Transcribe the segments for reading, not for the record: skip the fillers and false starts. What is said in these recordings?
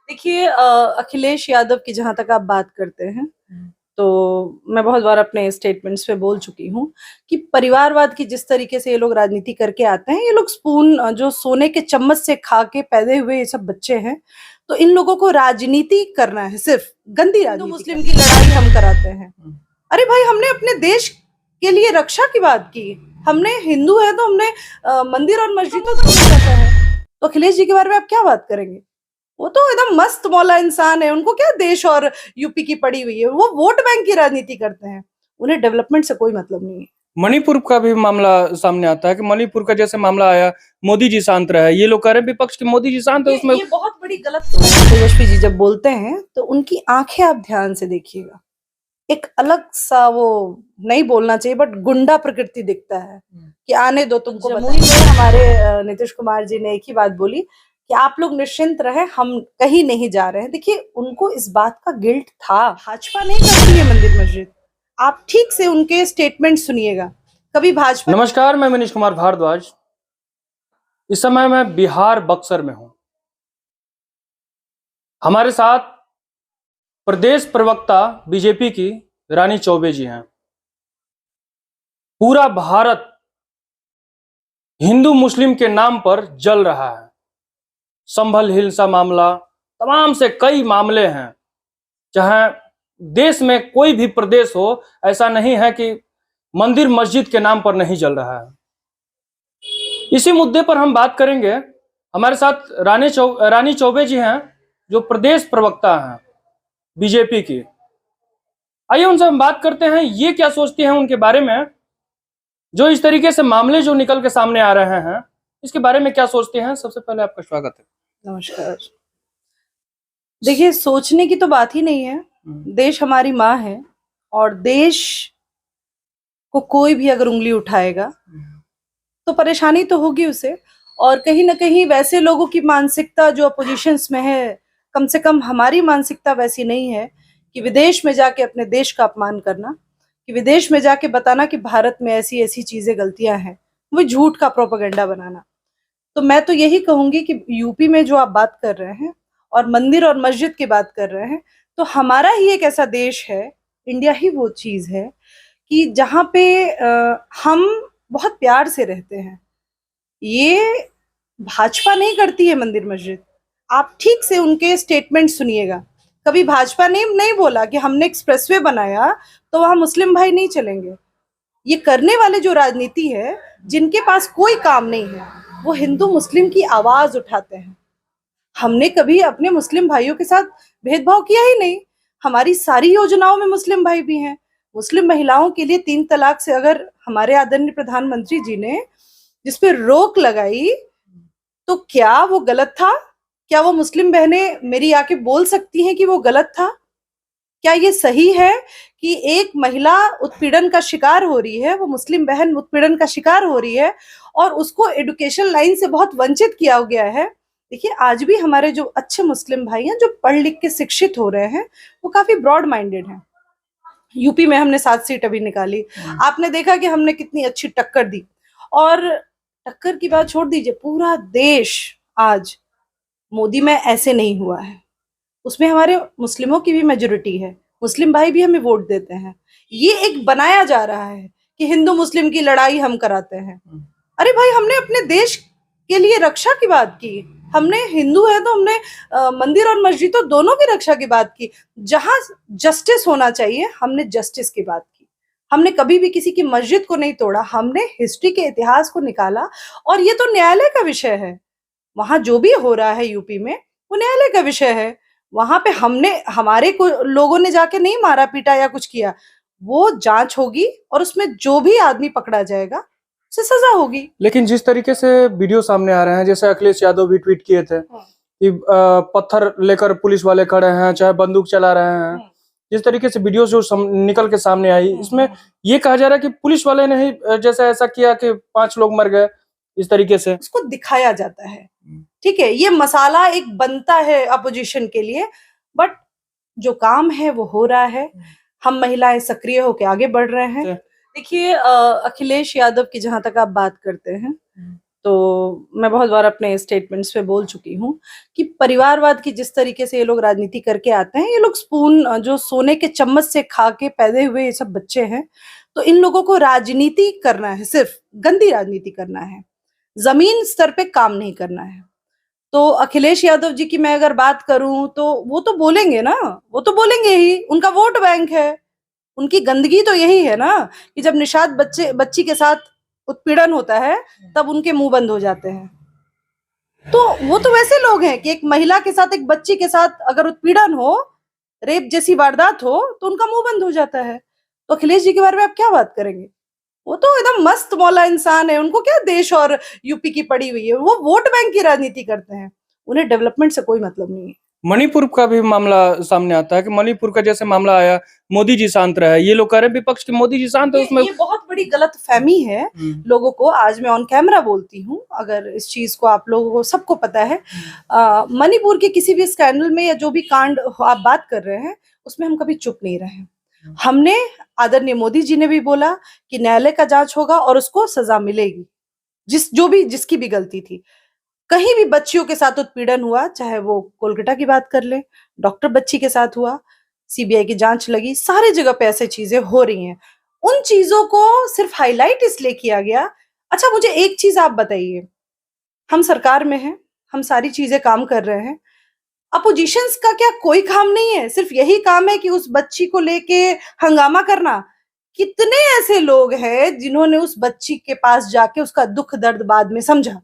देखिए अखिलेश यादव की जहां तक आप बात करते हैं तो मैं बहुत बार अपने स्टेटमेंट्स पे बोल चुकी हूँ कि परिवारवाद की जिस तरीके से ये लोग राजनीति करके आते हैं, ये लोग स्पून जो सोने के चम्मच से खा के पैदे हुए ये सब बच्चे हैं। तो इन लोगों को राजनीति करना है, सिर्फ गंदी राजनीति। मुस्लिम की लड़ाई हम कराते हैं। अरे भाई, हमने अपने देश के लिए रक्षा की बात की। हमने हिंदू है तो हमने मंदिर और मस्जिदों को रखा है। तो अखिलेश जी के बारे में आप क्या बात करेंगे? वो तो एकदम मस्त मौला इंसान है, उनको क्या देश और यूपी की पड़ी हुई है। वो वोट बैंक की राजनीति करते हैं, उन्हें डेवलपमेंट से कोई मतलब नहीं है। मणिपुर का भी मामला सामने आता है कि मणिपुर का जैसे मामला आया, मोदी जी शांत रहे। ये लोग कह रहे हैं विपक्ष के मोदी जी शांत है, उसमें ये बहुत बड़ी गलत है। तेजस्वी जी जब बोलते हैं तो उनकी आंखें आप ध्यान से देखिएगा, एक अलग सा वो नहीं बोलना चाहिए बट गुंडा प्रकृति दिखता है कि आने दो तुमको। जमुई में हमारे नीतीश कुमार जी ने एक ही बात बोली कि आप लोग निश्चिंत रहे, हम कहीं नहीं जा रहे हैं। देखिए, उनको इस बात का गिल्ट था। भाजपा नहीं करती है मंदिर मस्जिद। आप ठीक से उनके स्टेटमेंट सुनिएगा। कभी भाजपा। नमस्कार, मैं मनीष कुमार भारद्वाज। इस समय मैं बिहार बक्सर में हूं। हमारे साथ प्रदेश प्रवक्ता बीजेपी की रानी चौबे जी हैं। पूरा भारत हिंदू मुस्लिम के नाम पर जल रहा है। संभल हिल्सा मामला, तमाम से कई मामले हैं। चाहे देश में कोई भी प्रदेश हो, ऐसा नहीं है कि मंदिर मस्जिद के नाम पर नहीं जल रहा है। इसी मुद्दे पर हम बात करेंगे। हमारे साथ रानी चौबे जी हैं, जो प्रदेश प्रवक्ता हैं बीजेपी की। आइए उनसे हम बात करते हैं, ये क्या सोचती हैं उनके बारे में, जो इस तरीके से मामले जो निकल के सामने आ रहे हैं, इसके बारे में क्या सोचते हैं। सबसे पहले आपका स्वागत है। नमस्कार। देखिए, सोचने की तो बात ही नहीं है। देश हमारी माँ है और देश को कोई भी अगर उंगली उठाएगा तो परेशानी तो होगी उसे। और कहीं ना कहीं वैसे लोगों की मानसिकता जो अपोजिशंस में है, कम से कम हमारी मानसिकता वैसी नहीं है कि विदेश में जाके अपने देश का अपमान करना, कि विदेश में जाके बताना कि भारत में ऐसी ऐसी चीजें गलतियां हैं, वो झूठ का प्रोपेगेंडा बनाना। तो मैं तो यही कहूंगी कि यूपी में जो आप बात कर रहे हैं और मंदिर और मस्जिद की बात कर रहे हैं, तो हमारा ही एक ऐसा देश है, इंडिया ही वो चीज है कि जहाँ पे हम बहुत प्यार से रहते हैं। ये भाजपा नहीं करती है मंदिर मस्जिद। आप ठीक से उनके स्टेटमेंट सुनिएगा। कभी भाजपा ने नहीं बोला कि हमने एक्सप्रेसवे बनाया तो वहां मुस्लिम भाई नहीं चलेंगे। ये करने वाले जो राजनीति है, जिनके पास कोई काम नहीं है, वो हिंदू मुस्लिम की आवाज उठाते हैं। हमने कभी अपने मुस्लिम भाइयों के साथ भेदभाव किया ही नहीं। हमारी सारी योजनाओं में मुस्लिम भाई भी हैं। मुस्लिम महिलाओं के लिए 3 तलाक से अगर हमारे आदरणीय प्रधानमंत्री जी ने जिस पे रोक लगाई, तो क्या वो गलत था? क्या वो मुस्लिम बहनें मेरी आके बोल सकती हैं कि वो गलत था? क्या ये सही है कि एक महिला उत्पीड़न का शिकार हो रही है, वो मुस्लिम बहन उत्पीड़न का शिकार हो रही है और उसको एजुकेशन लाइन से बहुत वंचित किया गया है? देखिए, आज भी हमारे जो अच्छे मुस्लिम भाई हैं, जो पढ़ लिख के शिक्षित हो रहे हैं, वो काफी ब्रॉड माइंडेड हैं। यूपी में हमने 7 सीट अभी निकाली। आपने देखा कि हमने कितनी अच्छी टक्कर दी। और टक्कर की बात छोड़ दीजिए, पूरा देश आज मोदी में ऐसे नहीं हुआ है। उसमें हमारे मुस्लिमों की भी मेजोरिटी है, मुस्लिम भाई भी हमें वोट देते हैं। ये एक बनाया जा रहा है कि हिंदू मुस्लिम की लड़ाई हम कराते हैं। अरे भाई, हमने अपने देश के लिए रक्षा की बात की। हमने हिंदू है तो हमने मंदिर और मस्जिदों दोनों की रक्षा की बात की। जहां जस्टिस होना चाहिए, हमने जस्टिस की बात की। हमने कभी भी किसी की मस्जिद को नहीं तोड़ा। हमने हिस्ट्री के इतिहास को निकाला और ये तो न्यायालय का विषय है। वहां जो भी हो रहा है यूपी में, वो न्यायालय का विषय है। वहां पे हमारे को लोगों ने जाके नहीं मारा पीटा या कुछ किया। वो जांच होगी और उसमें जो भी आदमी पकड़ा जाएगा उसे सजा होगी। लेकिन जिस तरीके से वीडियो सामने आ रहे हैं, जैसे अखिलेश यादव भी ट्वीट किए थे कि पत्थर लेकर पुलिस वाले खड़े हैं, चाहे बंदूक चला रहे हैं, जिस तरीके से वीडियो जो निकल के सामने आई, इसमें ये कहा जा रहा है कि पुलिस वाले ने ही जैसे ऐसा किया कि 5 लोग मर गए। इस तरीके से इसको दिखाया जाता है। ठीक है, ये मसाला एक बनता है अपोजिशन के लिए, बट जो काम है वो हो रहा है। हम महिलाएं सक्रिय होकर आगे बढ़ रहे हैं। देखिए, अखिलेश यादव की जहां तक आप बात करते हैं तो मैं बहुत बार अपने स्टेटमेंट्स पे बोल चुकी हूँ कि परिवारवाद की जिस तरीके से ये लोग राजनीति करके आते हैं, ये लोग स्पून जो सोने के चम्मच से खा के पैदे हुए ये सब बच्चे हैं। तो इन लोगों को राजनीति करना है, सिर्फ गंदी राजनीति करना है, जमीन स्तर पे काम नहीं करना है। तो अखिलेश यादव जी की मैं अगर बात करूं तो वो तो बोलेंगे ना, वो तो बोलेंगे ही, उनका वोट बैंक है। उनकी गंदगी तो यही है ना कि जब निषाद बच्ची के साथ उत्पीड़न होता है तब उनके मुंह बंद हो जाते हैं। तो वो तो वैसे लोग हैं कि एक महिला के साथ, एक बच्ची के साथ अगर उत्पीड़न हो, रेप जैसी वारदात हो, तो उनका मुंह बंद हो जाता है। तो अखिलेश जी के बारे में आप क्या बात करेंगे? वो तो एकदम मस्त मौला इंसान है, उनको क्या देश और यूपी की पड़ी हुई है, वो वोट बैंक की राजनीति करते हैं, उन्हें डेवलपमेंट से कोई मतलब नहीं है। मणिपुर का भी मामला सामने आता है कि मणिपुर का जैसे मामला आया, मोदी जी शांत रहे, ये लोग कह रहे हैं विपक्ष के मोदी जी शांत है, उसमें ये बहुत बड़ी गलतफहमी है लोगों को। आज मैं ऑन कैमरा बोलती हूँ, अगर इस चीज को आप लोगों को सबको पता है, मणिपुर के किसी भी स्कैंडल में या जो भी कांड आप बात कर रहे हैं उसमें हम कभी चुप नहीं रहे। हमने, आदरणीय मोदी जी ने भी बोला कि न्यायालय का जांच होगा और उसको सजा मिलेगी, जिसकी भी गलती थी। कहीं भी बच्चियों के साथ उत्पीड़न हुआ, चाहे वो कोलकाता की बात कर ले, डॉक्टर बच्ची के साथ हुआ, सीबीआई की जांच लगी, सारी जगह पे ऐसे चीजें हो रही हैं। उन चीजों को सिर्फ हाईलाइट इसलिए किया गया। अच्छा, मुझे एक चीज आप बताइए, हम सरकार में हैं, हम सारी चीजें काम कर रहे हैं, अपोजिशंस का क्या कोई काम नहीं है? सिर्फ यही काम है कि उस बच्ची को लेके हंगामा करना? कितने ऐसे लोग हैं जिन्होंने उस बच्ची के पास जाके उसका दुख दर्द बाद में समझा?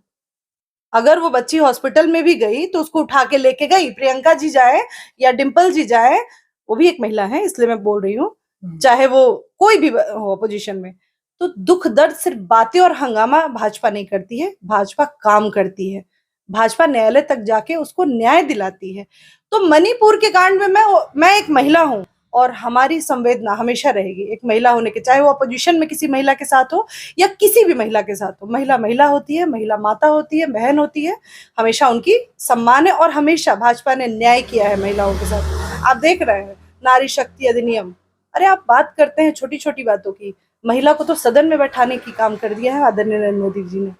अगर वो बच्ची हॉस्पिटल में भी गई तो उसको उठा के लेके गई, प्रियंका जी जाए या डिंपल जी जाए, वो भी एक महिला है इसलिए मैं बोल रही हूँ, चाहे वो कोई भी हो अपोजिशन में, तो दुख दर्द सिर्फ बातें और हंगामा भाजपा नहीं करती है, भाजपा काम करती है, भाजपा न्यायालय तक जाके उसको न्याय दिलाती है। तो मणिपुर के कांड में मैं एक महिला हूँ और हमारी संवेदना हमेशा रहेगी एक महिला होने के, चाहे वो अपोजिशन में किसी महिला के साथ हो या किसी भी महिला के साथ हो। महिला महिला होती है, महिला माता होती है, बहन होती है, हमेशा उनकी सम्मान है और हमेशा भाजपा ने न्याय किया है महिलाओं के साथ। आप देख रहे हैं नारी शक्ति अधिनियम, अरे आप बात करते हैं छोटी छोटी बातों की, महिला को तो सदन में बैठाने की काम कर दिया है आदरणीय नरेंद्र मोदी जी ने।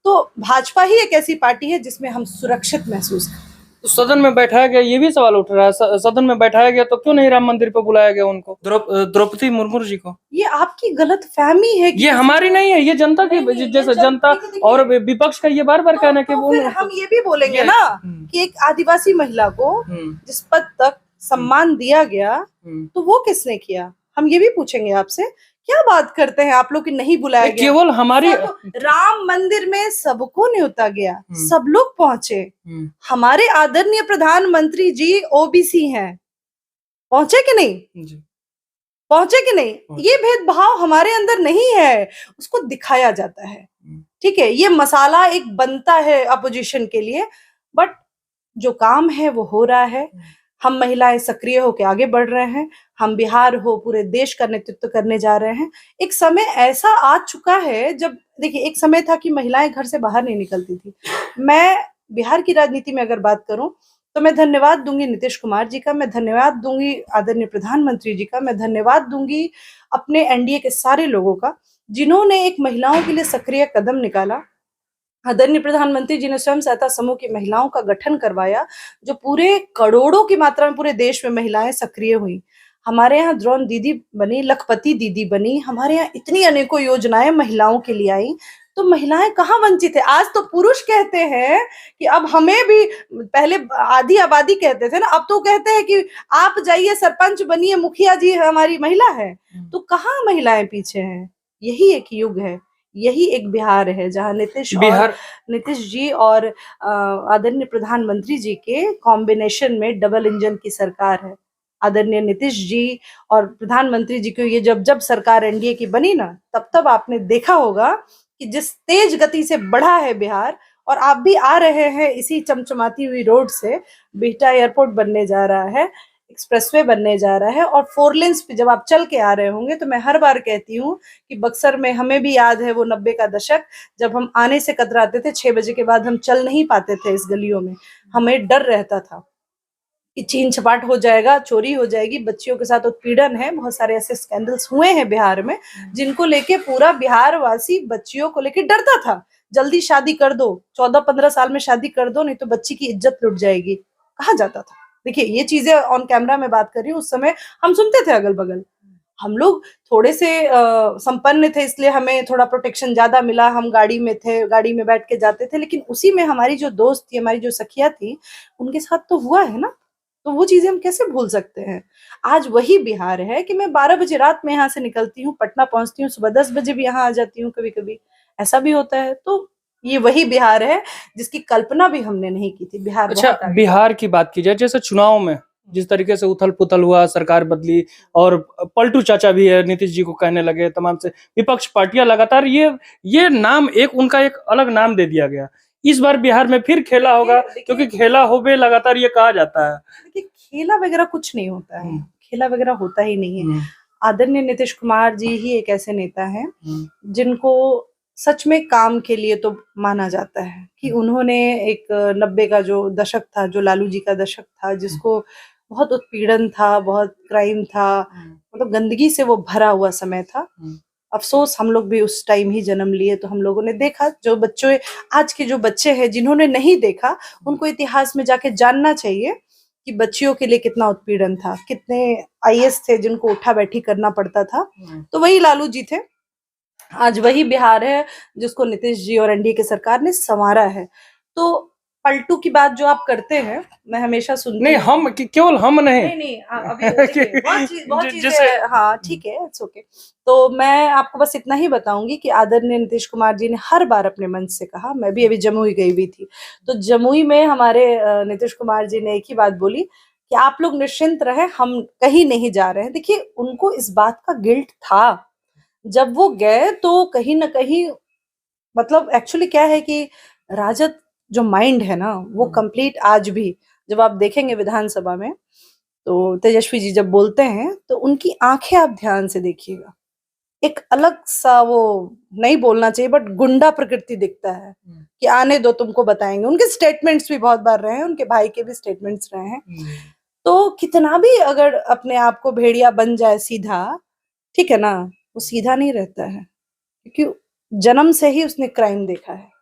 तो भाजपा ही एक ऐसी पार्टी है जिसमें हम सुरक्षित महसूस करें। तो सदन में बैठाया गया, ये भी सवाल उठ रहा है, सदन में बैठाया गया तो क्यों नहीं राम मंदिर पर बुलाया गया उनको, द्रौपदी मुर्मू जी को? ये आपकी गलत फहमी है कि ये हमारी नहीं है, ये जनता की, जैसे जनता और विपक्ष का ये बार बार कहना कि वो, फिर हम ये भी बोलेंगे ना कि एक आदिवासी महिला को जिस पद तक सम्मान दिया गया तो वो किसने किया? हम ये भी पूछेंगे आपसे। क्या बात करते हैं आप लोग कि नहीं बुलाया गया? केवल हमारी राम मंदिर में सबको न्योता गया, सब लोग पहुंचे। हमारे आदरणीय प्रधानमंत्री जी ओबीसी हैं, पहुंचे कि नहीं? पहुंचे कि नहीं? ये भेदभाव हमारे अंदर नहीं है, उसको दिखाया जाता है। ठीक है, ये मसाला एक बनता है अपोजिशन के लिए, बट जो काम है वो हो रहा है। हम महिलाएं सक्रिय होकर आगे बढ़ रहे हैं, हम बिहार हो पूरे देश का नेतृत्व करने जा रहे हैं। एक समय ऐसा आ चुका है जब, देखिए, एक समय था कि महिलाएं घर से बाहर नहीं निकलती थी। मैं बिहार की राजनीति में अगर बात करूं तो मैं धन्यवाद दूंगी नीतीश कुमार जी का, मैं धन्यवाद दूंगी आदरणीय प्रधानमंत्री जी का, मैं धन्यवाद दूंगी अपने एनडीए के सारे लोगों का जिन्होंने एक महिलाओं के लिए सक्रिय कदम निकाला। आदरणीय प्रधानमंत्री जी ने स्वयं सहायता समूह की महिलाओं का गठन करवाया, जो पूरे करोड़ों की मात्रा में पूरे देश में महिलाएं सक्रिय हुई। हमारे यहाँ द्रोण दीदी बनी, लखपति दीदी बनी, हमारे यहाँ इतनी अनेकों योजनाएं महिलाओं के लिए आई। तो महिलाएं कहाँ वंचित है? आज तो पुरुष कहते हैं कि अब हमें भी, पहले आधी आबादी कहते थे ना, अब तो कहते हैं कि आप जाइए सरपंच बनिए, मुखिया जी हमारी महिला है। तो कहाँ महिलाएं पीछे हैं? यही एक युग है, यही एक बिहार है जहाँ नीतीश जी और आदरणीय प्रधानमंत्री जी के कॉम्बिनेशन में डबल इंजन की सरकार है। आदरणीय नीतीश जी और प्रधानमंत्री जी की ये जब सरकार एनडीए की बनी ना, तब आपने देखा होगा कि जिस तेज गति से बढ़ा है बिहार, और आप भी आ रहे हैं इसी चमचमाती हुई रोड से, बिहटा एयरपोर्ट बनने जा रहा है, एक्सप्रेसवे बनने जा रहा है, और 4 लेन्स पे जब आप चल के आ रहे होंगे तो मैं हर बार कहती हूँ कि बक्सर में हमें भी याद है वो 90 का दशक, जब हम आने से कतराते थे, 6 बजे के बाद हम चल नहीं पाते थे इस गलियों में, हमें डर रहता था। कि छीन छपाट हो जाएगा, चोरी हो जाएगी, बच्चियों के साथ उत्पीड़न है। बहुत सारे ऐसे स्कैंडल्स हुए हैं बिहार में जिनको लेके पूरा बिहार वासी बच्चियों को लेके डरता था। जल्दी शादी कर दो, 14-15 साल में शादी कर दो, नहीं तो बच्ची की इज्जत लुट जाएगी, कहा जाता था। देखिए ये चीजें ऑन कैमरा में बात कर रही हूँ, उस समय हम सुनते थे अगल बगल। हम लोग थोड़े से संपन्न थे, इसलिए हमें थोड़ा प्रोटेक्शन ज्यादा मिला, हम गाड़ी में थे, गाड़ी में बैठ के जाते थे, लेकिन उसी में हमारी जो दोस्त थी, हमारी जो सखिया थी, उनके साथ तो हुआ है ना। तो वो चीजें हम कैसे भूल सकते हैं। आज वही बिहार है कि मैं 12 बजे रात में यहाँ से निकलती हूँ, पटना पहुंचती हूँ, सुबह 10 बजे भी यहाँ आ जाती हूँ, कभी कभी ऐसा भी होता है। तो ये वही बिहार है जिसकी कल्पना भी हमने नहीं की थी। बिहार अच्छा, बहुत आगे बिहार की बात की जाए, जैसे चुनाव में जिस तरीके से उथल पुथल हुआ, सरकार बदली और पलटू चाचा भी है, नीतीश जी को कहने लगे, तमाम से विपक्ष पार्टियां लगातार ये नाम एक उनका एक अलग नाम दे दिया गया। इस बार बिहार में फिर खेला होगा, क्योंकि खेला हो बे लगातार ये कहा जाता है। देखिए खेला वगैरह कुछ नहीं होता है, खेला वगैरह होता ही नहीं है। आदरणीय नीतीश कुमार जी ही एक ऐसे नेता हैं जिनको सच में काम के लिए तो माना जाता है कि उन्होंने एक 90 का जो दशक था, जो लालू जी का दशक था, जिसको बहुत उत्पीड़न था, बहुत क्राइम था, मतलब गंदगी से वो भरा हुआ समय था। अफसोस हम लोग भी उस टाइम ही जन्म लिए, तो हम लोगों ने देखा। जो बच्चों, आज के जो बच्चे हैं जिन्होंने नहीं देखा, उनको इतिहास में जाके जानना चाहिए कि बच्चियों के लिए कितना उत्पीड़न था, कितने आईएएस थे जिनको उठा बैठी करना पड़ता था। तो वही लालू जी थे। आज वही बिहार है जिसको नीतीश जी और एनडीए की सरकार ने संवारा है। तो पलटू की बात जो आप करते हैं, मैं हमेशा सुनती नहीं, हम केवल हम नहीं, नहीं अभी देखिए बहुत चीजें जैसे हाँ ठीक है, इट्स ओके। तो मैं आपको बस इतना ही बताऊंगी कि आदरणीय नीतीश कुमार जी ने हर बार अपने मंच से कहा, मैं भी अभी जमुई गई हुई थी, तो जमुई में हमारे नीतीश कुमार जी ने एक ही बात बोली कि आप लोग निश्चिंत रहे, हम कहीं नहीं जा रहे हैं। देखिए उनको इस बात का गिल्ट था, जब वो गए तो कहीं ना कहीं, मतलब एक्चुअली क्या है कि राजद जो माइंड है ना, वो कंप्लीट आज भी जब आप देखेंगे विधानसभा में, तो तेजस्वी जी जब बोलते हैं तो उनकी आंखें आप ध्यान से देखिएगा, एक अलग सा, वो नहीं बोलना चाहिए बट गुंडा प्रकृति दिखता है कि आने दो तुमको बताएंगे। उनके स्टेटमेंट्स भी बहुत बार रहे हैं, उनके भाई के भी स्टेटमेंट्स रहे हैं। तो कितना भी अगर अपने आप को भेड़िया बन जाए सीधा, ठीक है ना, वो सीधा नहीं रहता है, क्योंकि जन्म से ही उसने क्राइम देखा है।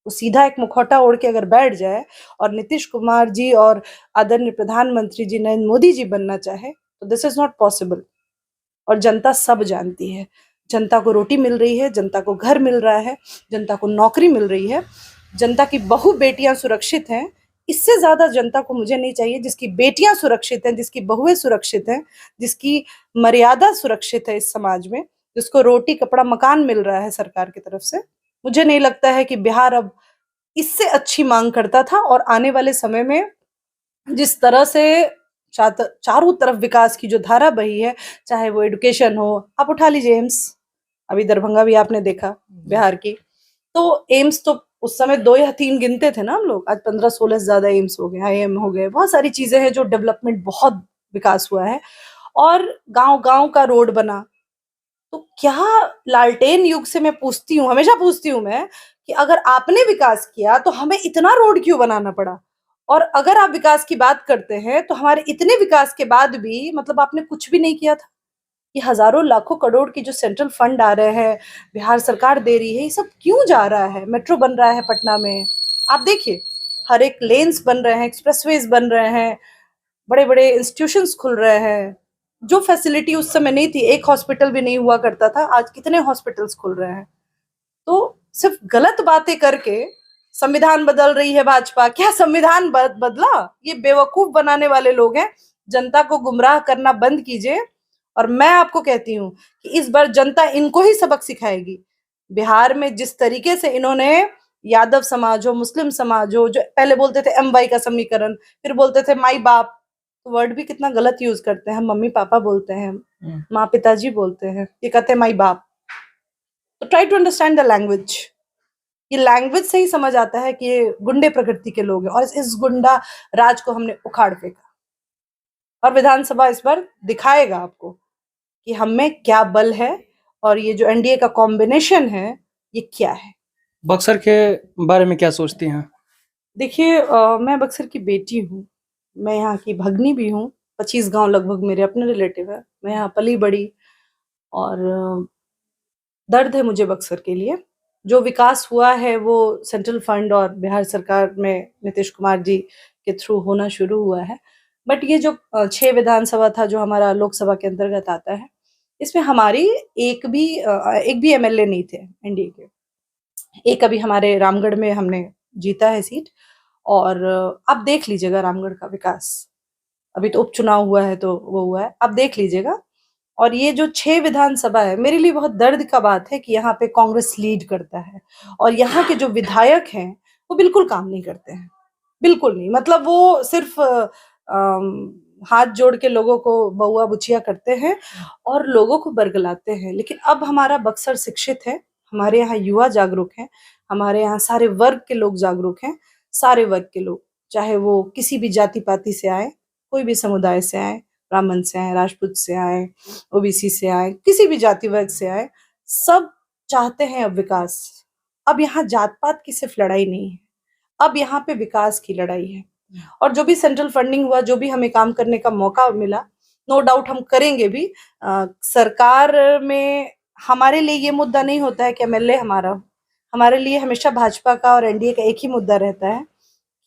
वो सीधा एक मुखौटा ओढ़ के अगर बैठ जाए और नीतीश कुमार जी और आदरणीय प्रधानमंत्री जी नरेंद्र मोदी जी बनना चाहे, तो दिस इज नॉट पॉसिबल। और जनता सब जानती है, जनता को रोटी मिल रही है, जनता को घर मिल रहा है, जनता को नौकरी मिल रही है, जनता की बहु बेटियां सुरक्षित हैं। इससे ज्यादा जनता को मुझे नहीं चाहिए, जिसकी बेटियां सुरक्षित हैं, जिसकी बहुएं सुरक्षित हैं, जिसकी मर्यादा सुरक्षित है इस समाज में, जिसको रोटी कपड़ा मकान मिल रहा है सरकार की तरफ से। मुझे नहीं लगता है कि बिहार अब इससे अच्छी मांग करता था। और आने वाले समय में जिस तरह से चारों तरफ विकास की जो धारा बही है, चाहे वो एजुकेशन हो, आप उठा लीजिए एम्स, अभी दरभंगा भी आपने देखा बिहार की, तो एम्स तो उस समय 2 या 3 गिनते थे ना हम लोग, आज 15-16 से ज्यादा एम्स हो गए, आईएम हो गए, बहुत सारी चीजें हैं जो डेवलपमेंट, बहुत विकास हुआ है। और गांव गांव का रोड बना। तो क्या लालटेन युग से मैं पूछती हूँ, हमेशा पूछती हूँ मैं, कि अगर आपने विकास किया तो हमें इतना रोड क्यों बनाना पड़ा? और अगर आप विकास की बात करते हैं तो हमारे इतने विकास के बाद भी मतलब आपने कुछ भी नहीं किया था। ये हजारों लाखों करोड़ की जो सेंट्रल फंड आ रहे हैं, बिहार सरकार दे रही है, ये सब क्यों जा रहा है? मेट्रो बन रहा है पटना में, आप देखिए, हर एक लेन्स बन रहे हैं, एक्सप्रेसवेज बन रहे हैं, बड़े बड़े इंस्टीट्यूशंस खुल रहे हैं। जो फैसिलिटी उस समय नहीं थी, एक हॉस्पिटल भी नहीं हुआ करता था, आज कितने हॉस्पिटल्स खुल रहे हैं। तो सिर्फ गलत बातें करके संविधान बदल रही है भाजपा, क्या संविधान बदला? ये बेवकूफ बनाने वाले लोग हैं। जनता को गुमराह करना बंद कीजिए। और मैं आपको कहती हूँ कि इस बार जनता इनको ही सबक सिखाएगी। बिहार में जिस तरीके से इन्होंने यादव समाज हो, मुस्लिम समाज हो, जो पहले बोलते थे एम वाई का समीकरण, फिर बोलते थे माई बाप, वर्ड भी कितना गलत यूज करते हैं, हम मम्मी पापा बोलते हैं, माँ पिताजी बोलते हैं, ये कहते हैं माई बाप। तो try to understand the language. ये लैंग्वेज से ही समझ आता है कि ये गुंडे प्रकृति के लोग हैं, और इस गुंडा राज को हमने उखाड़ फेंका। और विधानसभा इस बार दिखाएगा आपको कि हम में क्या बल है, और ये जो एनडीए का कॉम्बिनेशन है ये क्या है। बक्सर के बारे में क्या सोचती हैं? देखिए मैं बक्सर की बेटी हूँ, मैं यहाँ की भगनी भी हूँ, 25 गांव लगभग मेरे अपने रिलेटिव है, मैं यहाँ पली बड़ी, और दर्द है मुझे बक्सर के लिए। जो विकास हुआ है वो सेंट्रल फंड और बिहार सरकार में नीतीश कुमार जी के थ्रू होना शुरू हुआ है। बट ये जो 6 विधानसभा था जो हमारा लोकसभा के अंतर्गत आता है, इसमें हमारी एक भी एमएलए नहीं थे एनडीए के। एक अभी हमारे रामगढ़ में हमने जीता है सीट, और आप देख लीजिएगा रामगढ़ का विकास। अभी तो उपचुनाव हुआ है तो वो हुआ है, आप देख लीजिएगा। और ये जो 6 विधानसभा है, मेरे लिए बहुत दर्द का बात है कि यहाँ पे कांग्रेस लीड करता है, और यहाँ के जो विधायक हैं वो बिल्कुल काम नहीं करते हैं, बिल्कुल नहीं। मतलब वो सिर्फ हाथ जोड़ के लोगों को बउआ बुचिया करते हैं और लोगों को बरगलाते हैं। लेकिन अब हमारा बक्सर शिक्षित है, हमारे यहाँ युवा जागरूक हैं, हमारे यहाँ सारे वर्ग के लोग जागरूक हैं। सारे वर्ग के लोग, चाहे वो किसी भी जाति पाति से आए, कोई भी समुदाय से आए, ब्राह्मण से आए, राजपूत से आए, ओबीसी से आए, किसी भी जाति वर्ग से आए, सब चाहते हैं अब विकास। अब यहाँ जात पात की सिर्फ लड़ाई नहीं है, अब यहाँ पे विकास की लड़ाई है। और जो भी सेंट्रल फंडिंग हुआ, जो भी हमें काम करने का मौका मिला, नो डाउट हम करेंगे भी। सरकार में हमारे लिए ये मुद्दा नहीं होता है कि एमएलए हमारा हो। हमारे लिए हमेशा भाजपा का और एनडीए का एक ही मुद्दा रहता है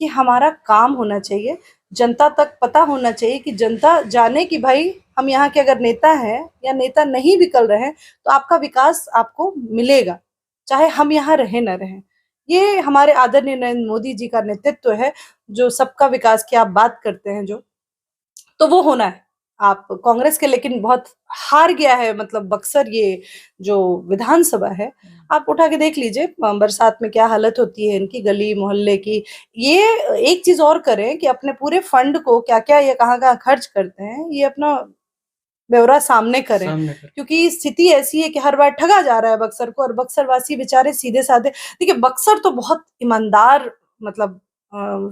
कि हमारा काम होना चाहिए, जनता तक पता होना चाहिए, कि जनता जाने कि भाई हम यहाँ के अगर नेता हैं या नेता नहीं भी कर रहे हैं तो आपका विकास आपको मिलेगा, चाहे हम यहाँ रहे ना रहें। ये हमारे आदरणीय नरेंद्र मोदी जी का नेतृत्व है, जो सबका विकास की आप बात करते हैं, जो तो वो होना है। आप कांग्रेस के लेकिन बहुत हार गया है, मतलब बक्सर ये जो विधानसभा है, आप उठा के देख लीजिए बरसात में क्या हालत होती है इनकी, गली मोहल्ले की। ये एक चीज और करें कि अपने पूरे फंड को क्या क्या ये कहाँ खर्च करते हैं, ये अपना ब्यौरा सामने करें, क्योंकि स्थिति ऐसी है कि हर बार ठगा जा रहा है बक्सर को, और बक्सर वासी बेचारे सीधे साधे। देखिए बक्सर तो बहुत ईमानदार, मतलब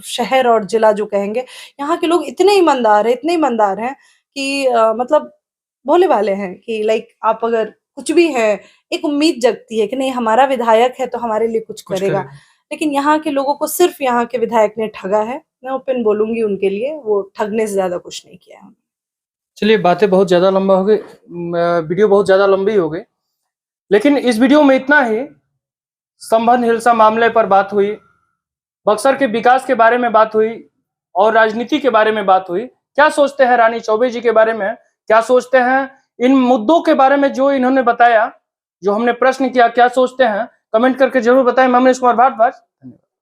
शहर और जिला जो कहेंगे, यहाँ के लोग इतने ईमानदार है, इतने ईमानदार हैं कि मतलब भोले भाले हैं कि लाइक आप अगर कुछ भी है, एक उम्मीद जगती है कि नहीं हमारा विधायक है तो हमारे लिए कुछ करेगा। लेकिन यहाँ के लोगों को सिर्फ यहाँ के विधायक ने ठगा है। मैं ओपन बोलूंगी उनके लिए, वो ठगने से ज्यादा कुछ नहीं किया है। चलिए, बातें बहुत ज़्यादा लंबा हो गई, वीडियो बहुत ज़्यादा लंबी हो गई, लेकिन इस वीडियो में इतना ही। संबंध हिल्सा मामले पर बात हुई, बक्सर के विकास के बारे में बात हुई, और राजनीति के बारे में बात हुई। क्या सोचते हैं रानी चौबे जी के बारे में, क्या सोचते हैं इन मुद्दों के बारे में जो इन्होंने बताया, जो हमने प्रश्न किया, क्या सोचते हैं, कमेंट करके जरूर बताएं। मैं अमरीश कुमार भारद्वाज, धन्यवाद।